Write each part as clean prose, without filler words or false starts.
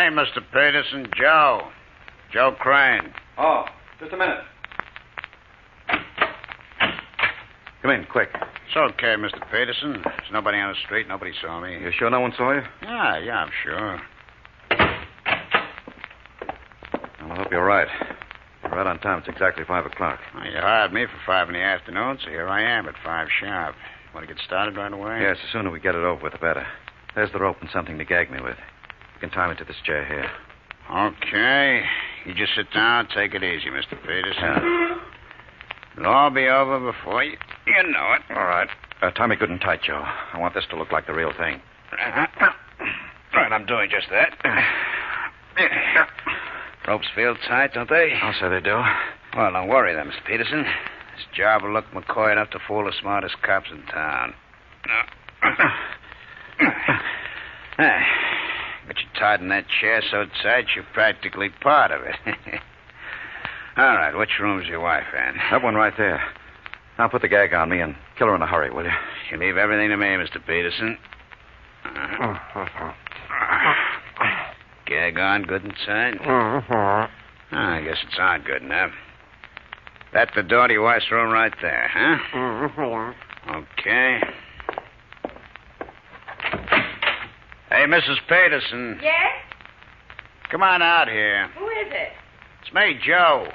Crain, Mr. Peterson. Joe. Joe Crain. Oh, just a minute. Come in, quick. It's okay, Mr. Peterson. There's nobody on the street. Nobody saw me. You sure no one saw you? Yeah, I'm sure. Well, I hope you're right. You're right on time. It's exactly 5 o'clock. Well, you hired me for 5 in the afternoon, so here I am at 5 sharp. Want to get started right away? Yes, the sooner we get it over with, the better. There's the rope and something to gag me with. You can tie me to this chair here. Okay. You just sit down. Take it easy, Mr. Peterson. It'll all be over before you know it. All right. Tie me good and tight, Joe. I want this to look like the real thing. Right, I'm doing just that. Ropes feel tight, don't they? I'll say they do. Well, don't worry then, Mr. Peterson. This job will look McCoy enough to fool the smartest cops in town. But you're tied in that chair so tight you're practically part of it. All right, which room's your wife in? That one right there. Now put the gag on me and kill her in a hurry, will you? You leave everything to me, Mr. Peterson. Gag on good and tight? I guess it's on good enough. That's the door to your wife's room right there, huh? Okay. Hey, Mrs. Peterson. Yes? Come on out here. Who is it? It's me, Joe.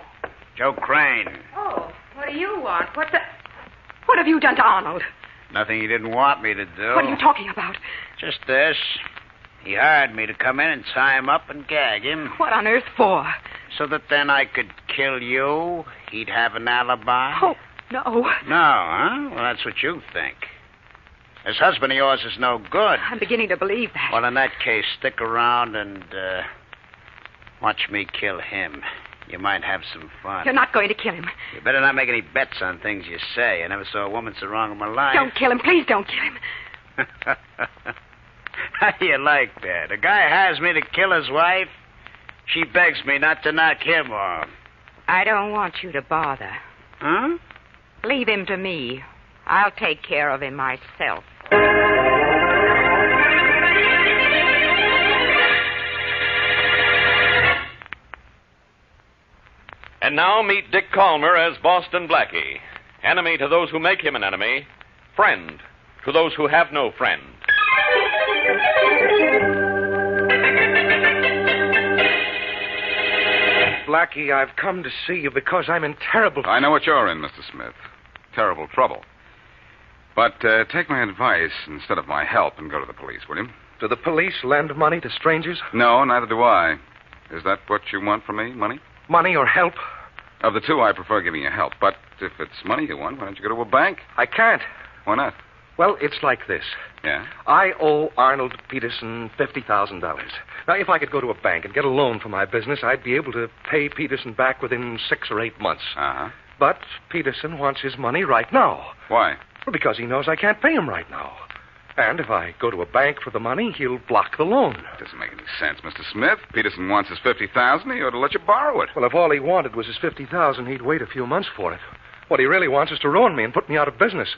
Joe Crain. Oh, what do you want? What have you done to Arnold? Nothing he didn't want me to do. What are you talking about? Just this. He hired me to come in and tie him up and gag him. What on earth for? So that then I could kill you. He'd have an alibi. Oh, no. No, huh? Well, that's what you think. This husband of yours is no good. I'm beginning to believe that. Well, in that case, stick around and watch me kill him. You might have some fun. You're not going to kill him. You better not make any bets on things you say. I never saw a woman so wrong in my life. Don't kill him. Please don't kill him. How do you like that? A guy hires me to kill his wife. She begs me not to knock him off. I don't want you to bother. Huh? Leave him to me. I'll take care of him myself. And now meet Dick Calmer as Boston Blackie. Enemy to those who make him an enemy. Friend to those who have no friend. Blackie, I've come to see you because I'm in terrible... I know what you're in, Mr. Smith. Terrible trouble. But take my advice instead of my help and go to the police, will you? Do the police lend money to strangers? No, neither do I. Is that what you want from me, money? Money or help? Of the two, I prefer giving you help. But if it's money you want, why don't you go to a bank? I can't. Why not? Well, it's like this. Yeah? I owe Arnold Peterson $50,000. Now, if I could go to a bank and get a loan for my business, I'd be able to pay Peterson back within 6 or 8 months. Uh-huh. But Peterson wants his money right now. Why? Well, because he knows I can't pay him right now. And if I go to a bank for the money, he'll block the loan. That doesn't make any sense, Mr. Smith. Peterson wants his $50,000. He ought to let you borrow it. Well, if all he wanted was his $50,000, he'd wait a few months for it. What he really wants is to ruin me and put me out of business.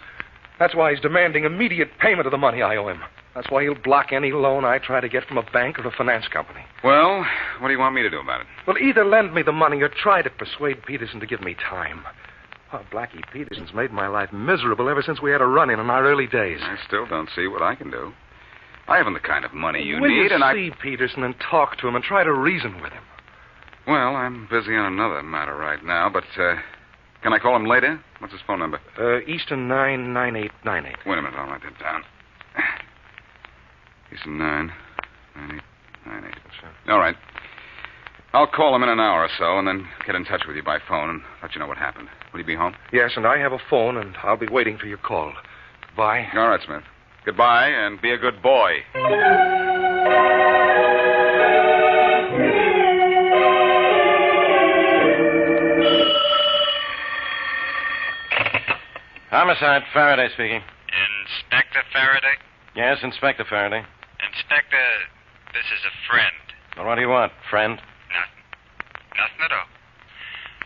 That's why he's demanding immediate payment of the money I owe him. That's why he'll block any loan I try to get from a bank or a finance company. Well, what do you want me to do about it? Well, either lend me the money or try to persuade Peterson to give me time. Oh, Blackie, Peterson's made my life miserable ever since we had a run-in our early days. I still don't see what I can do. I haven't the kind of money you Will need, you and see Peterson and talk to him and try to reason with him? Well, I'm busy on another matter right now, but can I call him later? What's his phone number? Easton 99898. Wait a minute, I'll write that down. Easton 99898. All right. I'll call him in an hour or so and then get in touch with you by phone and let you know what happened. Will you be home? Yes, and I have a phone, and I'll be waiting for your call. Goodbye. All right, Smith. Goodbye, and be a good boy. Homicide, Faraday speaking. Inspector Faraday? Yes, Inspector Faraday. Inspector, this is a friend. Well, what do you want, friend? Nothing at all.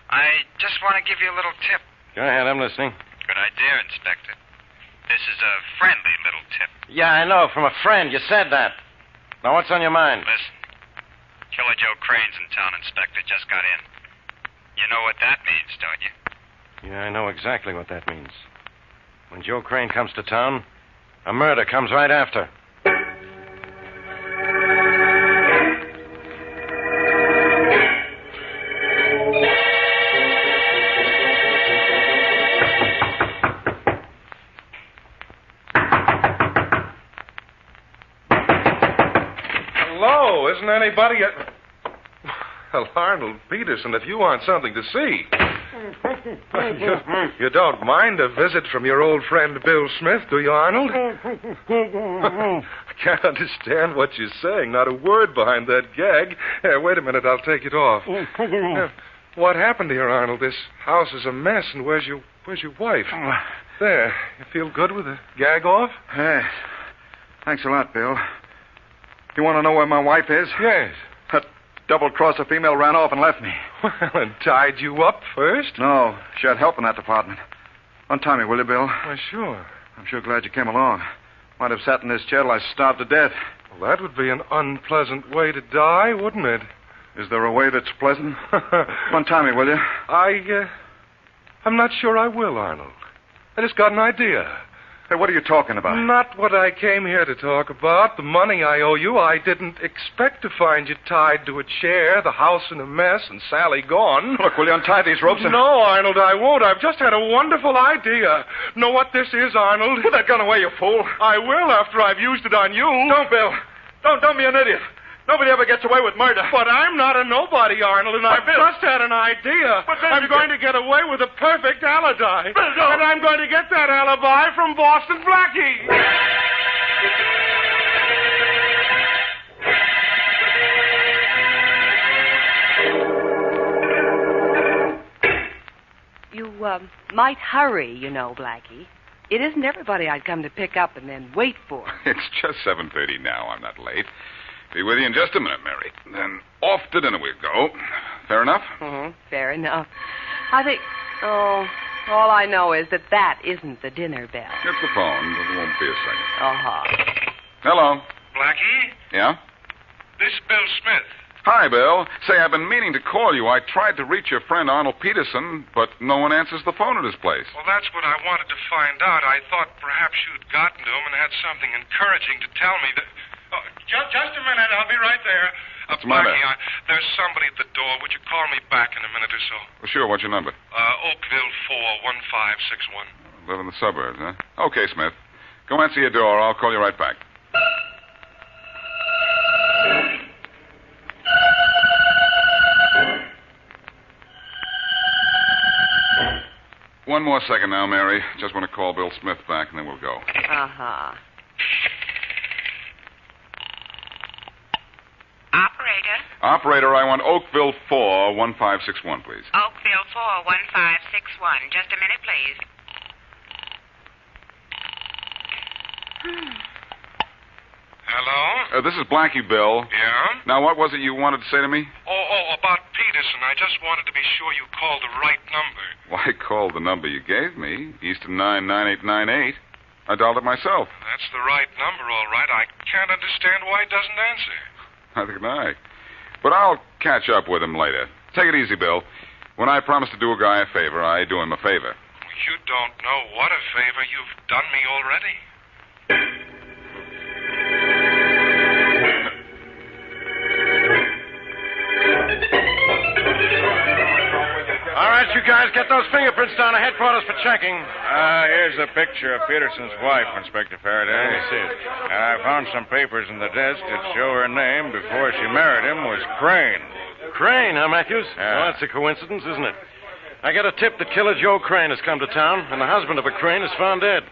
I just want to give you a little tip. Go ahead, I'm listening. Good idea, Inspector. This is a friendly little tip. Yeah, I know, from a friend. You said that. Now, what's on your mind? Listen. Killer Joe Crane's in town, Inspector. Just got in. You know what that means, don't you? Yeah, I know exactly what that means. When Joe Crain comes to town, a murder comes right after. Hello, isn't anybody at... Well, Arnold Peterson, if you want something to see... You don't mind a visit from your old friend Bill Smith, do you, Arnold? I can't understand what you're saying. Not a word behind that gag. Here, wait a minute. I'll take it off. What happened here, Arnold? This house is a mess, and where's your wife? There. You feel good with the gag off? Hey, thanks a lot, Bill. You want to know where my wife is? Yes. That double-crosser female ran off and left me. Well, and tied you up first? No, she had help in that department. Untie me, will you, Bill? Why, sure. I'm sure glad you came along. Might have sat in this chair till I starved to death. Well, that would be an unpleasant way to die, wouldn't it? Is there a way that's pleasant? Untie me, will you? I'm not sure I will, Arnold. I just got an idea. Hey, what are you talking about? Not what I came here to talk about. The money I owe you. I didn't expect to find you tied to a chair, the house in a mess, and Sally gone. Look, will you untie these ropes? No, Arnold, I won't. I've just had a wonderful idea. Know what this is, Arnold? Put that gun away, you fool. I will after I've used it on you. Don't, Bill. Don't be an idiot. Nobody ever gets away with murder. But I'm not a nobody, Arnold, and I've just had an idea. I'm going to get away with a perfect alibi. And I'm going to get that alibi from Boston Blackie. You might hurry, you know, Blackie. It isn't everybody I'd come to pick up and then wait for. It's just 7:30 now. I'm not late. Be with you in just a minute, Mary. Then off to dinner we go. Fair enough? Mm-hmm. Fair enough. I think... Oh, all I know is that isn't the dinner bell. It's the phone, but it won't be a second. Uh-huh. Hello. Blackie? Yeah? This is Bill Smith. Hi, Bill. Say, I've been meaning to call you. I tried to reach your friend Arnold Peterson, but no one answers the phone at his place. Well, that's what I wanted to find out. I thought perhaps you'd gotten to him and had something encouraging to tell me that... Oh, just a minute. I'll be right there. What's the matter? Blackie, there's somebody at the door. Would you call me back in a minute or so? Well, sure. What's your number? Oakville 41561. Live in the suburbs, huh? Okay, Smith. Go answer your door. I'll call you right back. One more second now, Mary. Just want to call Bill Smith back, and then we'll go. Uh-huh. Operator, I want Oakville 41561, please. Oakville 41561. Just a minute, please. Hello? This is Blackie, Bill. Yeah? Now, what was it you wanted to say to me? Oh, about Peterson. I just wanted to be sure you called the right number. Well, I called the number you gave me, Easton 99898. I dialed it myself. That's the right number, all right. I can't understand why he doesn't answer. Neither can I. But I'll catch up with him later. Take it easy, Bill. When I promise to do a guy a favor, I do him a favor. You don't know what a favor you've done me already. All right, you guys, get those fingerprints down to headquarters for checking. Here's a picture of Peterson's wife, Inspector Faraday. Let me see it. And I found some papers in the desk that show her name before she married him was Crain. Crain, huh, Matthews? Yeah. Well, that's a coincidence, isn't it? I got a tip that killer Joe Crain has come to town, and the husband of a Crain is found dead.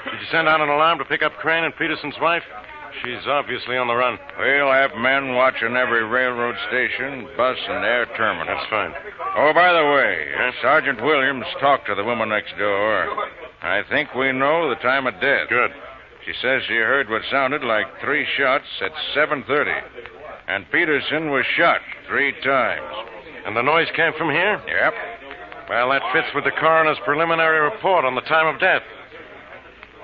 Did you send out an alarm to pick up Crain and Peterson's wife? She's obviously on the run. We'll have men watching every railroad station, bus, and air terminal. That's fine. Oh, by the way, Sergeant Williams talked to the woman next door. I think we know the time of death. Good. She says she heard what sounded like 3 shots at 7:30. And Peterson was shot 3 times. And the noise came from here? Yep. Well, that fits with the coroner's preliminary report on the time of death.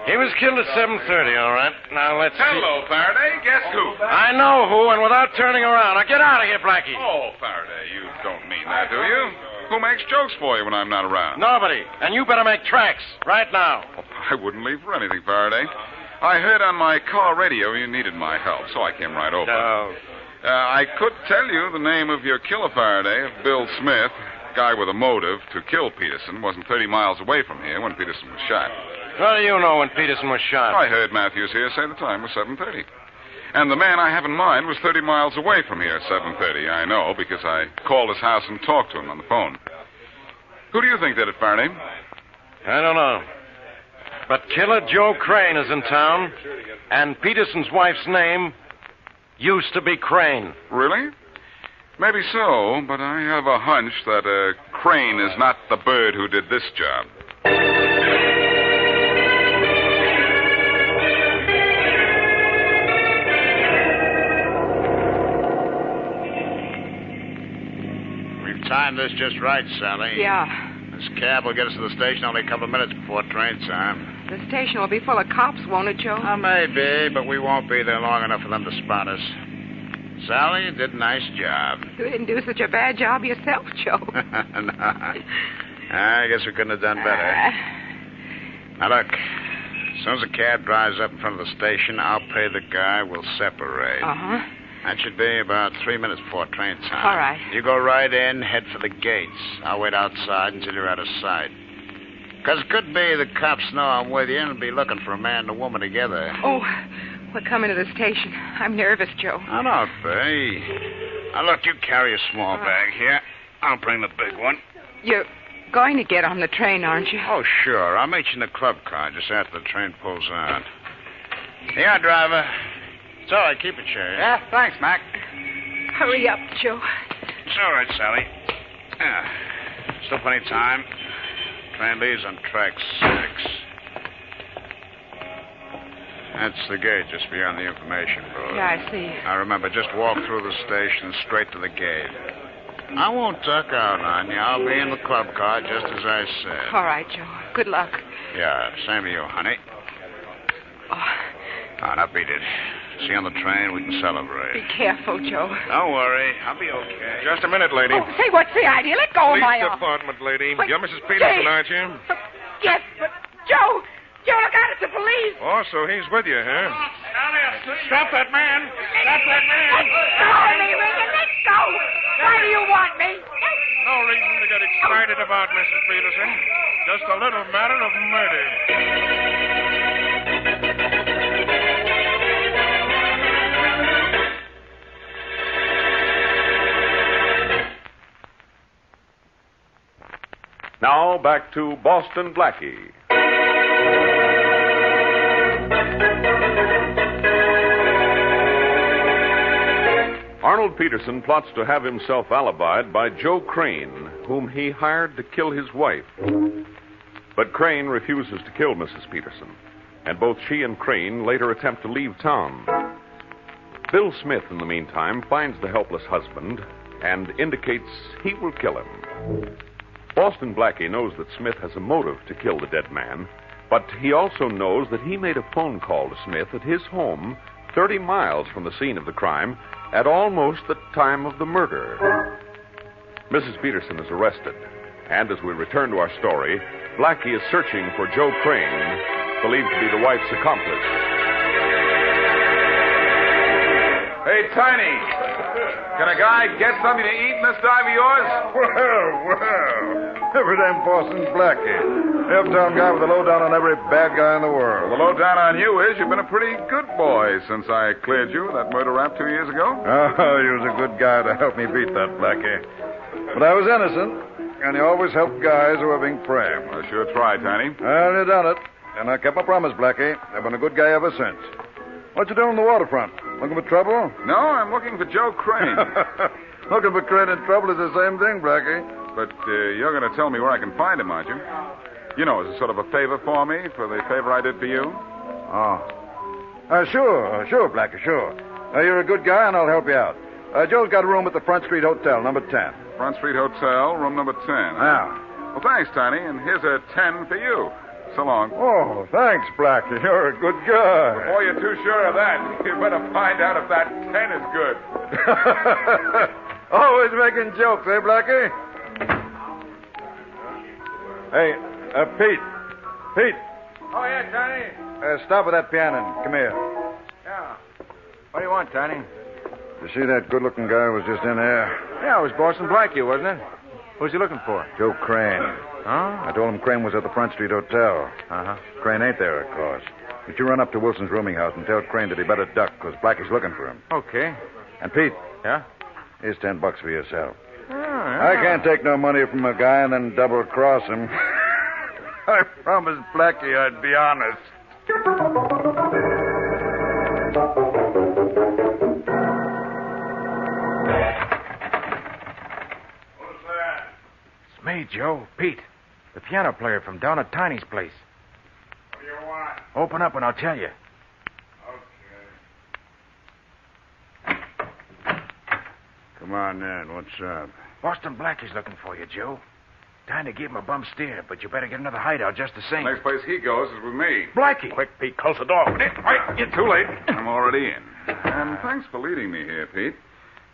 He was killed at 7:30, all right. Now, let's see. Hello, Faraday. Guess who? I know who, and without turning around. Now, get out of here, Blackie. Oh, Faraday, you don't mean that, do you? Who makes jokes for you when I'm not around? Nobody. And you better make tracks right now. Oh, I wouldn't leave for anything, Faraday. I heard on my car radio you needed my help, so I came right over. No. I could tell you the name of your killer, Faraday, if Bill Smith, guy with a motive to kill Peterson, wasn't 30 miles away from here when Peterson was shot. What do you know when Peterson was shot? I heard Matthews here say the time was 7:30. And the man I have in mind was 30 miles away from here at 7:30. I know, because I called his house and talked to him on the phone. Who do you think did it, Faraday? I don't know. But Killer Joe Crain is in town, and Peterson's wife's name used to be Crain. Really? Maybe so, but I have a hunch that Crain is not the bird who did this job. We've timed this just right, Sally. Yeah. This cab will get us to the station only a couple of minutes before train time. The station will be full of cops, won't it, Joe? Maybe, but we won't be there long enough for them to spot us. Sally, you did a nice job. You didn't do such a bad job yourself, Joe. No. I guess we couldn't have done better. Now, look. As soon as the cab drives up in front of the station, I'll pay the guy. We'll separate. Uh-huh. That should be about 3 minutes before train time. All right. You go right in, head for the gates. I'll wait outside until you're out of sight. Because it could be the cops know I'm with you and be looking for a man and a woman together. Oh, we're coming to the station. I'm nervous, Joe. Oh, don't be. Now, look, you carry a small bag here. I'll bring the big one. You're going to get on the train, aren't you? Oh, sure. I'll meet you in the club car just after the train pulls out. Here, driver. It's all right. Keep it, Cherry. Yeah, thanks, Mac. Hurry up, Joe. It's all right, Sally. Still plenty of time. Train leaves on track 6. That's the gate just beyond the information booth. Yeah, I see. Now, remember, just walk through the station straight to the gate. I won't duck out on you. I'll be in the club car just as I said. All right, Joe. Good luck. Yeah, same to you, honey. Oh, Now, beat it. See you on the train. We can celebrate. be careful, Joe. Don't worry. I'll be okay. Just a minute, lady. Oh, say, what's the idea? Let go of my Police arm. department, lady. Wait, You're Mrs. Peterson, Jay. aren't you? Yes, but Joe, look out! It's the police. Oh, so he's with you, huh? Stop that man! Stop that man! Let go of me, Regan. Let go. Why do you want me? No reason to get excited about, Mrs. Peterson. Just a little matter of murder. Now back to Boston Blackie. Arnold Peterson plots to have himself alibied by Joe Crain, whom he hired to kill his wife. But Crain refuses to kill Mrs. Peterson, and both she and Crain later attempt to leave town. Bill Smith, in the meantime, finds the helpless husband and indicates he will kill him. Boston Blackie knows that Smith has a motive to kill the dead man, but he also knows that he made a phone call to Smith at his home 30 miles from the scene of the crime at almost the time of the murder. Mrs. Peterson is arrested, and as we return to our story, Blackie is searching for Joe Crain, believed to be the wife's accomplice. Hey, Tiny. Can a guy get something to eat in this dive of yours? Well. Every damn Boston's Blackie. The uptown guy with the lowdown on every bad guy in the world. The lowdown on you is you've been a pretty good boy since I cleared you of that murder rap 2 years ago. Oh, you was a good guy to help me beat that Blackie. But I was innocent, and you always help guys who are being framed. I sure tried, Tiny. Well, you done it. And I kept my promise, Blackie. I've been a good guy ever since. What you doing on the waterfront? Looking for trouble? No, I'm looking for Joe Crain. Looking for Crain in trouble is the same thing, Blackie. But you're going to tell me where I can find him, aren't you? You know, as a sort of a favor for me, for the favor I did for you. Oh. Sure, Blackie, sure. You're a good guy, and I'll help you out. Joe's got a room at the Front Street Hotel, number 10. Front Street Hotel, room number 10. Yeah. Well, thanks, Tiny, and here's a 10 for you. So long. Oh, thanks, Blackie. You're a good guy. Before you're too sure of that, you better find out if that 10 is good. Always making jokes, eh, Blackie? Hey, Pete. Pete. Oh, yeah, Tiny. Stop with that piano and come here. Yeah. What do you want, Tiny? You see that good-looking guy who was just in there? Yeah, it was Boston Blackie, wasn't it? Who's he looking for? Joe Crain. Huh? I told him Crain was at the Front Street Hotel. Uh-huh. Crain ain't there, of course. But you run up to Wilson's rooming house and tell Crain that he better duck, because Blackie's looking for him. Okay. And Pete. Yeah? Here's $10 for yourself. Oh, yeah. I can't take no money from a guy and then double-cross him. I promised Blackie I'd be honest. It's me, Joe. Pete. The piano player from down at Tiny's place. What do you want? Open up and I'll tell you. Okay. Come on in. What's up? Boston Blackie's looking for you, Joe. Tiny gave him a bum steer, but you better get another hideout just the same. Next place he goes is with me. Blackie! Quick, Pete, close the door. Wait, you're too late. I'm already in. And thanks for leading me here, Pete.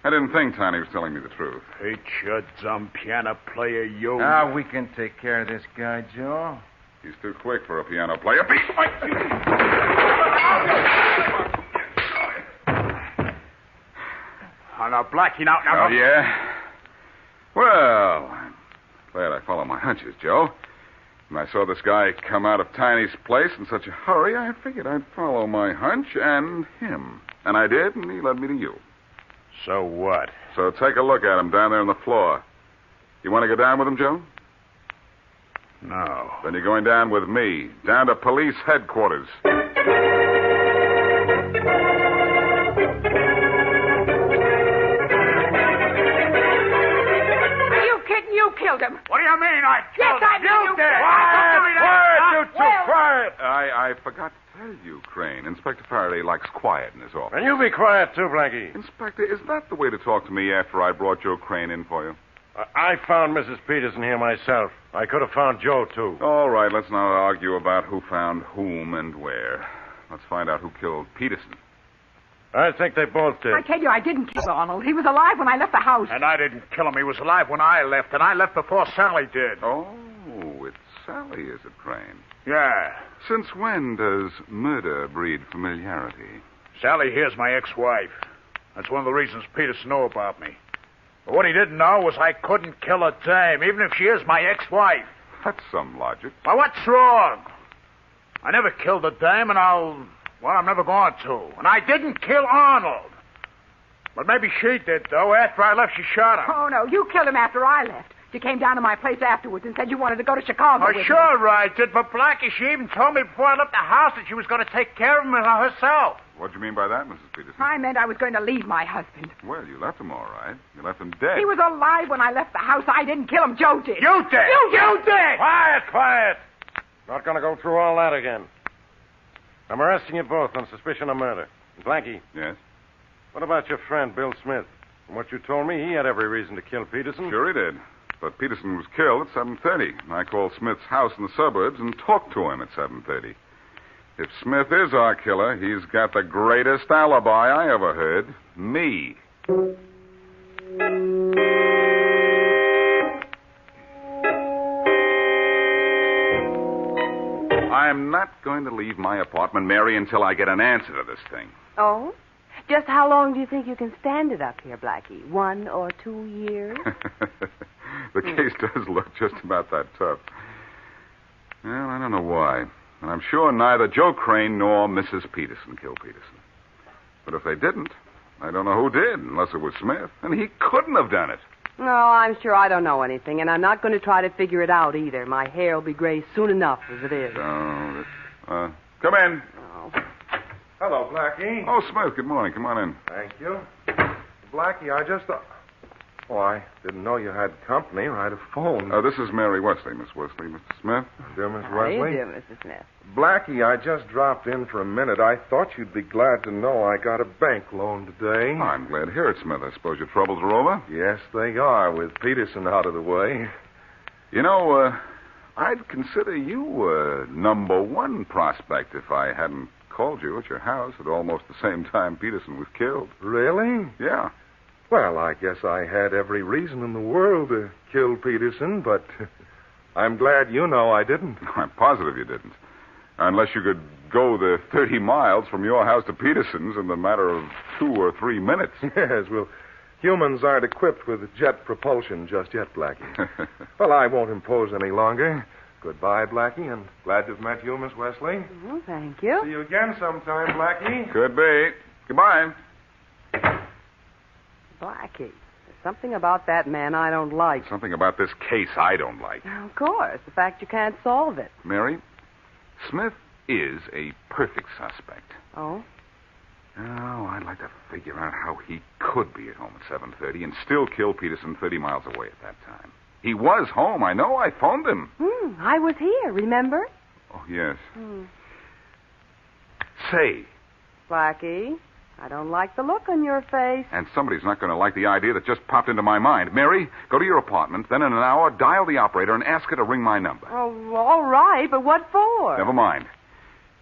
I didn't think Tiny was telling me the truth. Pete, you dumb piano player, you. Now we can take care of this guy, Joe. He's too quick for a piano player. Pete! Oh, now, Blackie, now. Oh, yeah? Well, I'm glad I followed my hunches, Joe. When I saw this guy come out of Tiny's place in such a hurry, I figured I'd follow my hunch and him. And I did, and he led me to you. So what? So take a look at him down there on the floor. You want to go down with him, Joe? No. Then you're going down with me, down to police headquarters. You killed him. What do you mean I killed Yes, I mean you did. Quiet! I forgot to tell you, Crain. Inspector Faraday likes quiet in his office. And you be quiet, too, Blackie. Inspector, is that the way to talk to me after I brought Joe Crain in for you? I found Mrs. Peterson here myself. I could have found Joe, too. All right, let's not argue about who found whom and where. Let's find out who killed Peterson. I think they both did. I tell you, I didn't kill Arnold. He was alive when I left the house. And I didn't kill him. He was alive when I left, and I left before Sally did. Oh, it's Sally, is it, Crain? Yeah. Since when does murder breed familiarity? Sally here's my ex-wife. That's one of the reasons Peterson knew about me. But what he didn't know was I couldn't kill a dame, even if she is my ex-wife. That's some logic. Now, what's wrong? I never killed a dame, and I'm never going to. And I didn't kill Arnold. But maybe she did, though. After I left, she shot him. Oh, no, you killed him after I left. You came down to my place afterwards and said you wanted to go to Chicago with me. Sure I did, but Blackie, she even told me before I left the house that she was going to take care of him herself. What do you mean by that, Mrs. Peterson? I meant I was going to leave my husband. Well, you left him all right. You left him dead. He was alive when I left the house. I didn't kill him. Joe did. You did! You did! Quiet! Not going to go through all that again. I'm arresting you both on suspicion of murder. Blackie. Yes? What about your friend, Bill Smith? From what you told me, he had every reason to kill Peterson. Sure he did. But Peterson was killed at 7:30. I called Smith's house in the suburbs and talked to him at 7:30. If Smith is our killer, he's got the greatest alibi I ever heard. Me. I'm not going to leave my apartment, Mary, until I get an answer to this thing. Oh? Just how long do you think you can stand it up here, Blackie? 1 or 2 years? The case does look just about that tough. Well, I don't know why. And I'm sure neither Joe Crain nor Mrs. Peterson killed Peterson. But if they didn't, I don't know who did, unless it was Smith. And he couldn't have done it. No, I'm sure I don't know anything, and I'm not going to try to figure it out either. My hair will be gray soon enough as it is. Come in. Oh. Hello, Blackie. Oh, Smith, good morning. Come on in. Thank you. Blackie, I just thought... Oh, I didn't know you had company. I had a phone. This is Mary Wesley, Miss Wesley. Mr. Smith? Dear Miss How do you Wesley. do, Mr. Smith? Blackie, I just dropped in for a minute. I thought you'd be glad to know I got a bank loan today. I'm glad to hear it, Smith. I suppose your troubles are over? Yes, they are, with Peterson out of the way. You know, I'd consider you a number one prospect if I hadn't called you at your house at almost the same time Peterson was killed. Really? Yeah. Well, I guess I had every reason in the world to kill Peterson, but I'm glad you know I didn't. I'm positive you didn't. Unless you could go the 30 miles from your house to Peterson's in the matter of 2 or 3 minutes. Yes, well, humans aren't equipped with jet propulsion just yet, Blackie. Well, I won't impose any longer. Goodbye, Blackie, and glad to have met you, Miss Wesley. Oh, thank you. See you again sometime, Blackie. Could be. Goodbye. Blackie, there's something about that man I don't like. Something about this case I don't like. Of course, the fact you can't solve it. Mary, Smith is a perfect suspect. Oh? Oh, I'd like to figure out how he could be at home at 7:30 and still kill Peterson 30 miles away at that time. He was home, I know. I phoned him. I was here, remember? Oh, yes. Say. Blackie, I don't like the look on your face. And somebody's not going to like the idea that just popped into my mind. Mary, go to your apartment, then in an hour, dial the operator and ask her to ring my number. Oh, all right, but what for? Never mind.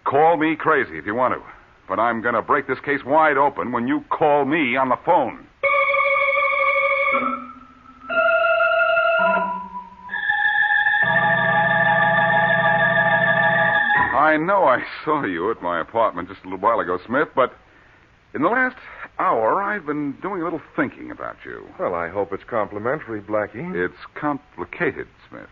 Call me crazy if you want to. But I'm going to break this case wide open when you call me on the phone. I know I saw you at my apartment just a little while ago, Smith, but in the last hour, I've been doing a little thinking about you. Well, I hope it's complimentary, Blackie. It's complicated, Smith.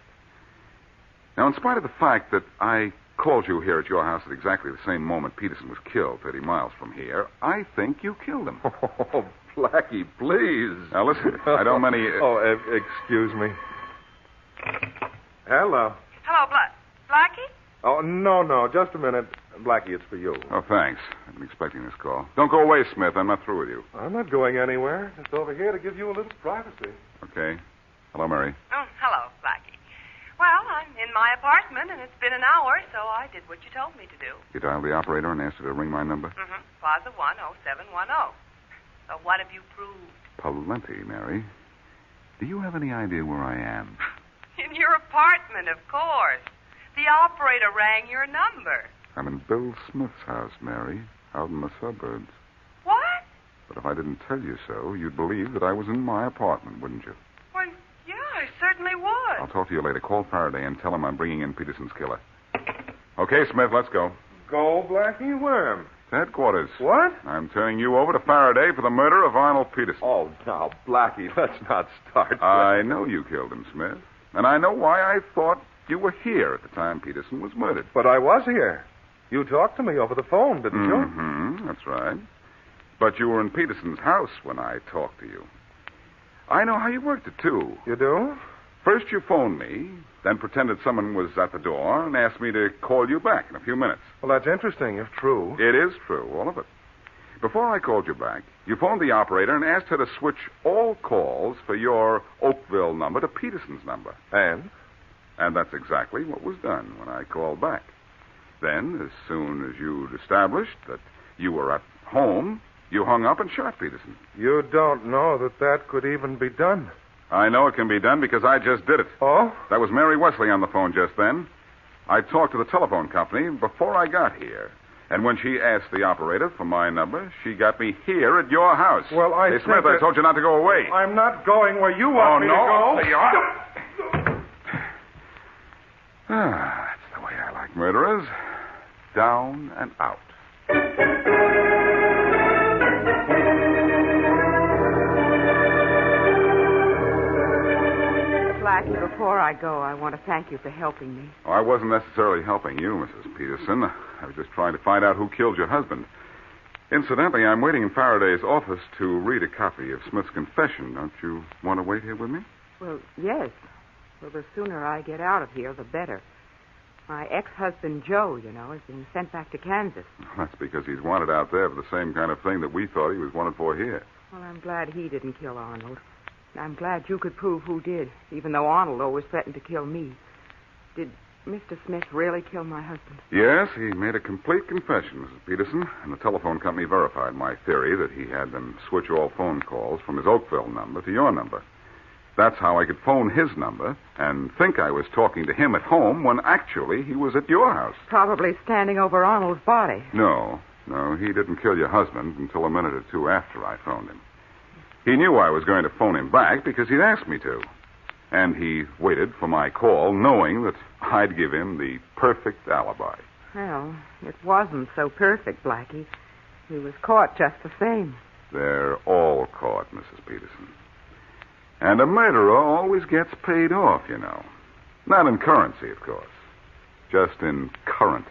Now, in spite of the fact that I called you here at your house at exactly the same moment Peterson was killed 30 miles from here, I think you killed him. Oh, Blackie, please. Now, listen, I don't many... excuse me. Hello. Hello, Blackie? Oh, no, just a minute. Blackie, it's for you. Oh, thanks. I've been expecting this call. Don't go away, Smith. I'm not through with you. I'm not going anywhere. It's over here to give you a little privacy. Okay. Hello, Mary. Oh, hello, Blackie. Well, I'm in my apartment, and it's been an hour, so I did what you told me to do. You dialed the operator and asked her to ring my number? Plaza 10710. So what have you proved? Plenty, Mary. Do you have any idea where I am? In your apartment, of course. The operator rang your number. I'm in Bill Smith's house, Mary, out in the suburbs. What? But if I didn't tell you so, you'd believe that I was in my apartment, wouldn't you? Well, yeah, I certainly would. I'll talk to you later. Call Faraday and tell him I'm bringing in Peterson's killer. Okay, Smith, let's go. Go, Blackie? Where? To headquarters. What? I'm turning you over to Faraday for the murder of Arnold Peterson. Oh, now, Blackie, let's not start. I know you killed him, Smith. And I know why I thought you were here at the time Peterson was murdered. But I was here. You talked to me over the phone, didn't you? That's right. But you were in Peterson's house when I talked to you. I know how you worked it, too. You do? First you phoned me, then pretended someone was at the door and asked me to call you back in a few minutes. Well, that's interesting, if true. It is true, all of it. Before I called you back, you phoned the operator and asked her to switch all calls for your Oakville number to Peterson's number. And? And that's exactly what was done when I called back. Then, as soon as you'd established that you were at home, you hung up and shot Peterson. You don't know that could even be done. I know it can be done because I just did it. Oh? That was Mary Wesley on the phone just then. I talked to the telephone company before I got here. And when she asked the operator for my number, she got me here at your house. Well, Hey, Smith, I told you not to go away. I'm not going where you want me to go. So you are. That's the way I like murderers. Down and out. Blackie, before I go, I want to thank you for helping me. Oh, I wasn't necessarily helping you, Mrs. Peterson. I was just trying to find out who killed your husband. Incidentally, I'm waiting in Faraday's office to read a copy of Smith's confession. Don't you want to wait here with me? Well, yes. Well, the sooner I get out of here, the better. My ex-husband, Joe, has been sent back to Kansas. That's because he's wanted out there for the same kind of thing that we thought he was wanted for here. Well, I'm glad he didn't kill Arnold. I'm glad you could prove who did, even though Arnold always threatened to kill me. Did Mr. Smith really kill my husband? Yes, he made a complete confession, Mrs. Peterson, and the telephone company verified my theory that he had them switch all phone calls from his Oakville number to your number. That's how I could phone his number and think I was talking to him at home when actually he was at your house. Probably standing over Arnold's body. No, he didn't kill your husband until a minute or two after I phoned him. He knew I was going to phone him back because he'd asked me to. And he waited for my call, knowing that I'd give him the perfect alibi. Well, it wasn't so perfect, Blackie. He was caught just the same. They're all caught, Mrs. Peterson. And a murderer always gets paid off, you know. Not in currency, of course. Just in current.